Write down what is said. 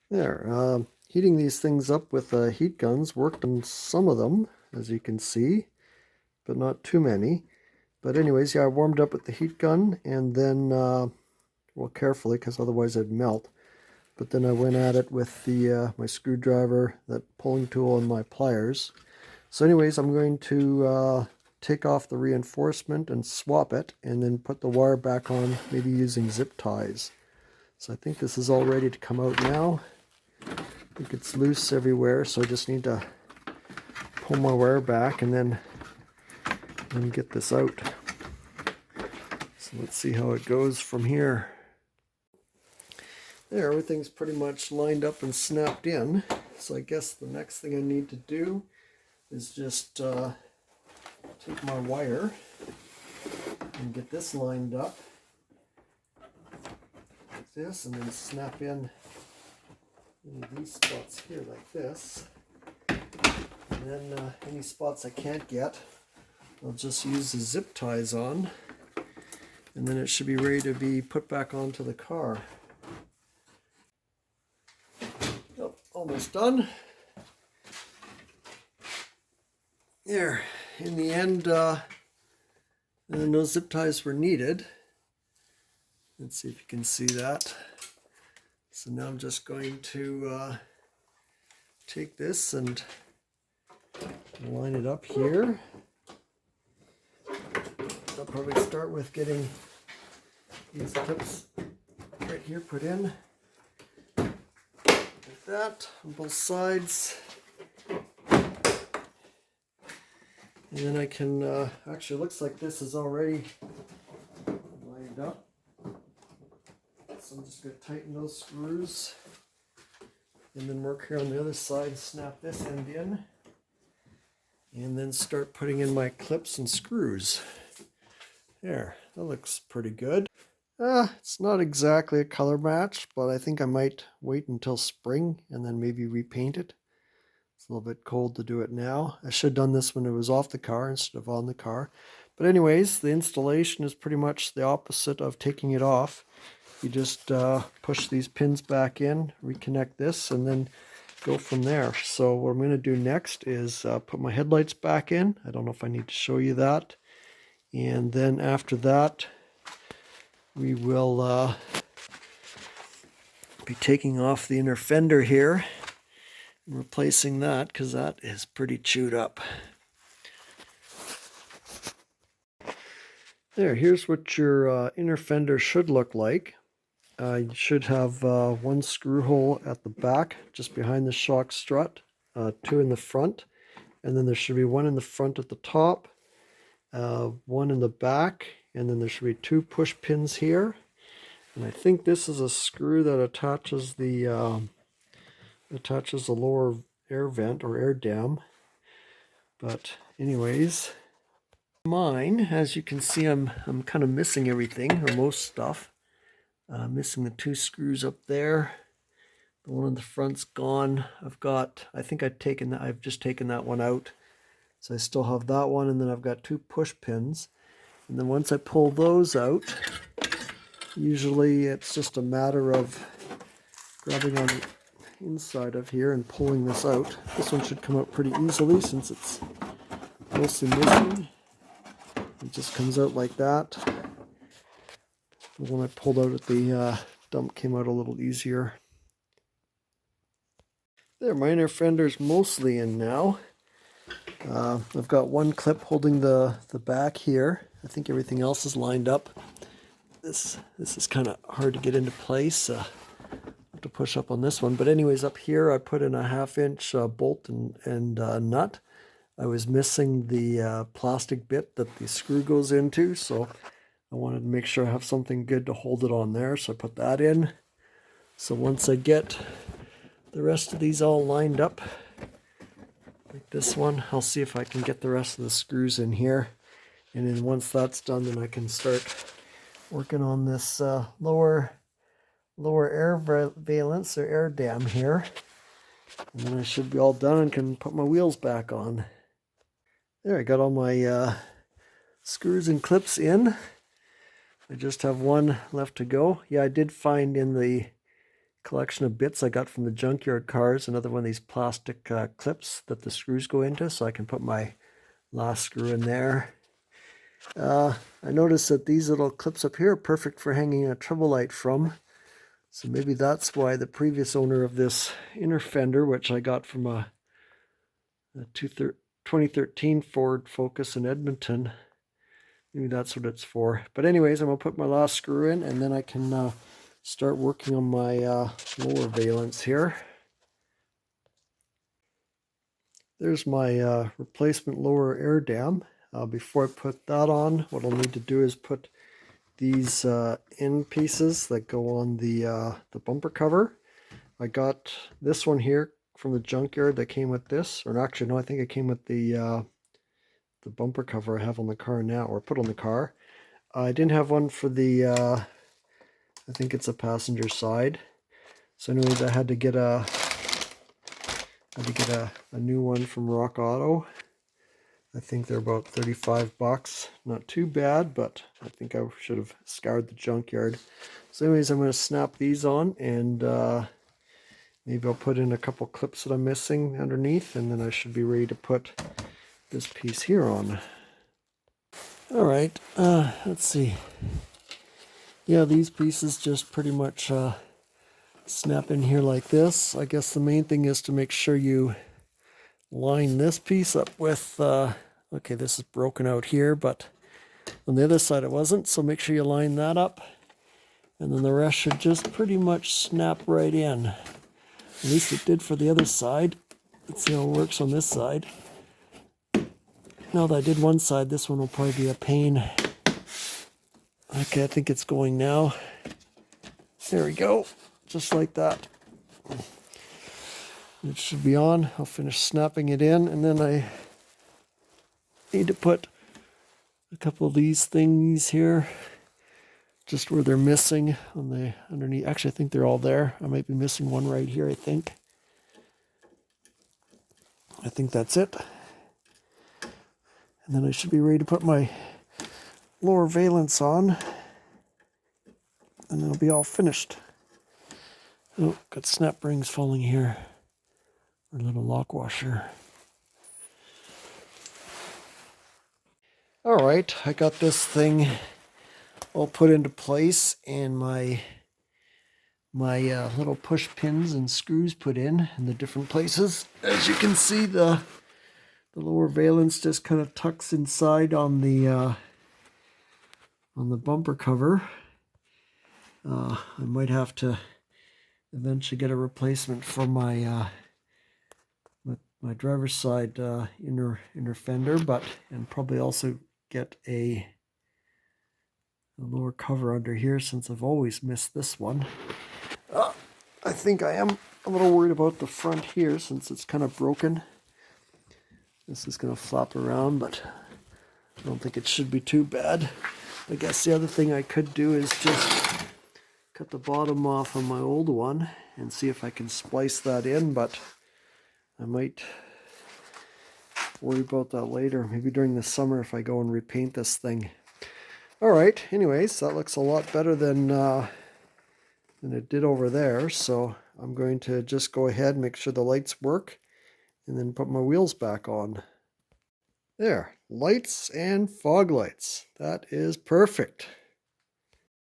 There, heating these things up with heat guns worked on some of them, as you can see, but not too many. But anyways, yeah, I warmed up with the heat gun, and then, well, carefully, because otherwise it'd melt. But then I went at it with the my screwdriver, that pulling tool, and my pliers. So anyways, I'm going to take off the reinforcement and swap it, and then put the wire back on, maybe using zip ties. So I think this is all ready to come out now. I think it's loose everywhere, so I just need to pull my wire back and then get this out. So let's see how it goes from here. There, everything's pretty much lined up and snapped in. So I guess the next thing I need to do is just take my wire and get this lined up like this, and then snap in any of these spots here like this. And then any spots I can't get, I'll just use the zip ties on, and then it should be ready to be put back onto the car. Oh, almost done. There, in the end, no zip ties were needed. Let's see if you can see that. So now I'm just going to take this and line it up here. I'll probably start with getting these clips right here put in, like that, on both sides. And then I can, actually it looks like this is already lined up. So I'm just going to tighten those screws and then work here on the other side, snap this end in, and then start putting in my clips and screws. There, that looks pretty good. It's not exactly a color match, but I think I might wait until spring and then maybe repaint it. It's a little bit cold to do it now. I should have done this when it was off the car instead of on the car. But anyways, the installation is pretty much the opposite of taking it off. You just push these pins back in, reconnect this, and then go from there. So what I'm going to do next is put my headlights back in. I don't know if I need to show you that. And then after that, we will be taking off the inner fender here and replacing that, because that is pretty chewed up. There, here's what your inner fender should look like. You should have one screw hole at the back, just behind the shock strut, two in the front, and then there should be one in the front at the top, one in the back, and then there should be two push pins here. And I think this is a screw that attaches the lower air vent or air dam. But anyways, mine, as you can see, I'm kind of missing everything, or most stuff. Missing the two screws up there. The one in the front's gone. I think I've just taken that one out. So I still have that one, and then I've got two push pins. And then once I pull those out, usually it's just a matter of grabbing on the inside of here and pulling this out. This one should come out pretty easily since it's mostly missing. It just comes out like that. The one I pulled out at the dump came out a little easier. There, my inner fender's mostly in now. I've got one clip holding the back here. I think everything else is lined up. This is kind of hard to get into place. I have to push up on this one. But anyways, up here I put in a 1/2-inch bolt and nut. I was missing the plastic bit that the screw goes into, so I wanted to make sure I have something good to hold it on there, so I put that in. So once I get the rest of these all lined up, like this one, I'll see if I can get the rest of the screws in here. And then once that's done, then I can start working on this lower air valence or air dam here. And then I should be all done and can put my wheels back on. There, I got all my screws and clips in. I just have one left to go. Yeah, I did find in the collection of bits I got from the junkyard cars. Another one of these plastic clips that the screws go into, so I can put my last screw in there. I noticed that these little clips up here are perfect for hanging a treble light from. So maybe that's why the previous owner of this Inner Fender, which I got from a 2013 Ford Focus in Edmonton, maybe that's what it's for. But anyways, I'm going to put my last screw in, and then I can start working on my lower valence here. There's my replacement lower air dam. Before I put that on, what I'll need to do is put these end pieces that go on the bumper cover. I got this one here from the junkyard that came with this, or actually no, I think it came with the bumper cover I have on the car now, or put on the car. I didn't have one for the I think it's a passenger side, so anyways I had to get a new one from Rock Auto. I think they're about 35 bucks. Not too bad, but I think I should have scoured the junkyard. So anyways, I'm going to snap these on, and maybe I'll put in a couple clips that I'm missing underneath, and then I should be ready to put this piece here on. Alright, let's see. Yeah, these pieces just pretty much snap in here like this. I guess the main thing is to make sure you line this piece up with, okay, this is broken out here, but on the other side it wasn't, so make sure you line that up, and then the rest should just pretty much snap right in. At least it did for the other side. Let's see how it works on this side. Now that I did one side, this one will probably be a pain. Okay, I think it's going now. There we go, just like that. It should be on. I'll finish snapping it in, and then I need to put a couple of these things here, just where they're missing on the underneath. Actually, I think they're all there. I might be missing one right here, I think. I think that's it. And then I should be ready to put my lower valence on, and it'll be all finished. Oh, got snap rings falling here. Our little lock washer. Alright, I got this thing all put into place, and my little push pins and screws put in the different places. As you can see, the lower valence just kind of tucks inside on the bumper cover. I might have to eventually get a replacement for my my driver's side inner fender, and probably also get a lower cover under here, since I've always missed this one. I think I am a little worried about the front here, since it's kind of broken. This is going to flop around, but I don't think it should be too bad. I guess the other thing I could do is just cut the bottom off on my old one and see if I can splice that in, but I might worry about that later, maybe during the summer if I go and repaint this thing. Alright, anyways, that looks a lot better than it did over there, so I'm going to just go ahead and make sure the lights work, and then put my wheels back on. There, lights and fog lights. That is perfect.